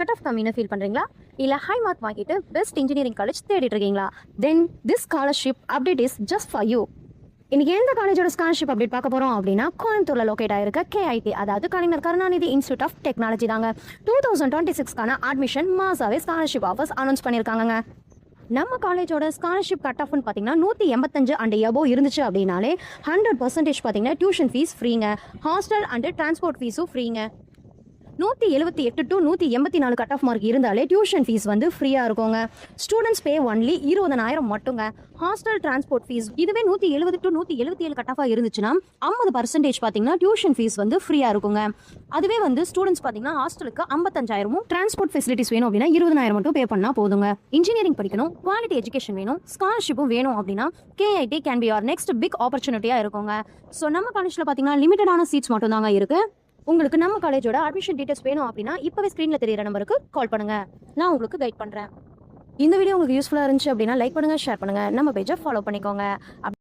Cut off கம்மின்னு feel பண்ணுறீங்களா? இல்லை ஹை மார்க் வாங்கிட்டு பெஸ்ட் இன்ஜினியரிங் காலேஜ் தேடிட்டு இருக்கீங்களா? Then this scholarship update is just for you. இன்னைக்கு எந்த காலேஜோட ஸ்காலர்ஷிப் அப்டேட் பார்க்க போகிறோம் அப்படின்னா, கோயம்புத்தூரில் லொக்கேட் ஆயிருக்க கேஐடி, அதாவது கலைஞர் கருணாநிதி இன்ஸ்டியூட் ஆஃப் டெக்னாலஜி தாங்க. 2026க்கான அட்மிஷன் மாசாவே ஸ்காலர்ஷிப் ஆஃபர்ஸ் அனௌன்ஸ் பண்ணியிருக்காங்க. நம்ம காலேஜோட ஸ்காலர்ஷிப் கட் ஆஃப்னு பார்த்தீங்கன்னா 185 அண்ட் எபோ இருந்துச்சு அப்படின்னாலே 100% பார்த்தீங்கன்னா டியூஷன் ஃபீஸ் ஃப்ரீங்க. ஹாஸ்டல் அண்ட் டிரான்ஸ்போர்ட் ஃபீஸும் ஃப்ரீங்க. 178 to 184 கட் ஆஃப் மார்க் இருந்தாலே டியூஷன் ஃபீஸ் வந்து ஃப்ரீயாக இருக்குங்க. ஸ்டூடெண்ட்ஸ் பே ஒன்லி 20,000 மட்டுங்க. ஹாஸ்டல் டிரான்ஸ்போர்ட் ஃபீஸ் இதுவே 170 to 177 கட் ஆஃபாக இருந்துச்சுன்னா 50% பார்த்தீங்கன்னா டியூஷன் ஃபீஸ் வந்து ஃப்ரீயாக இருக்குங்க. அதுவே வந்து ஸ்டூடெண்ட்ஸ் பார்த்தீங்கன்னா ஹாஸ்டலுக்கு 55,000 டிரான்ஸ்போர்ட் ஃபெசிலிட்டிஸ் வேணும் அப்படின்னா 20,000 மட்டும் பே பண்ணால் போதுங்க. இன்ஜினியரிங் படிக்கணும், குவாலிட்டி எஜுகேஷன் வேணும், ஸ்காலர்ஷிப்பும் வேணும் அப்படின்னா KIT can be your next big ஆப்பர்ச்சுனிட்டியாக இருக்குங்க. ஸோ நம்ம காலேஜில் பார்த்தீங்கன்னா லிமிட்டடான சீட்ஸ் மட்டும் தாங்க இருக்குது. உங்களுக்கு நம்ம காலேஜோட அட்மிஷன் டீடைல்ஸ் வேணும் அப்படின்னா இப்போவே ஸ்க்ரீனில் தெரியிற நம்பருக்கு கால் பண்ணுங்க. நான் உங்களுக்கு கைட் பண்ணுறேன். இந்த வீடியோ உங்களுக்கு யூஸ்ஃபுல்லாக இருந்துச்சு அப்படின்னா லைக் பண்ணுங்க, ஷேர் பண்ணுங்க, நம்ம பேஜை ஃபாலோ பண்ணிக்கோங்க.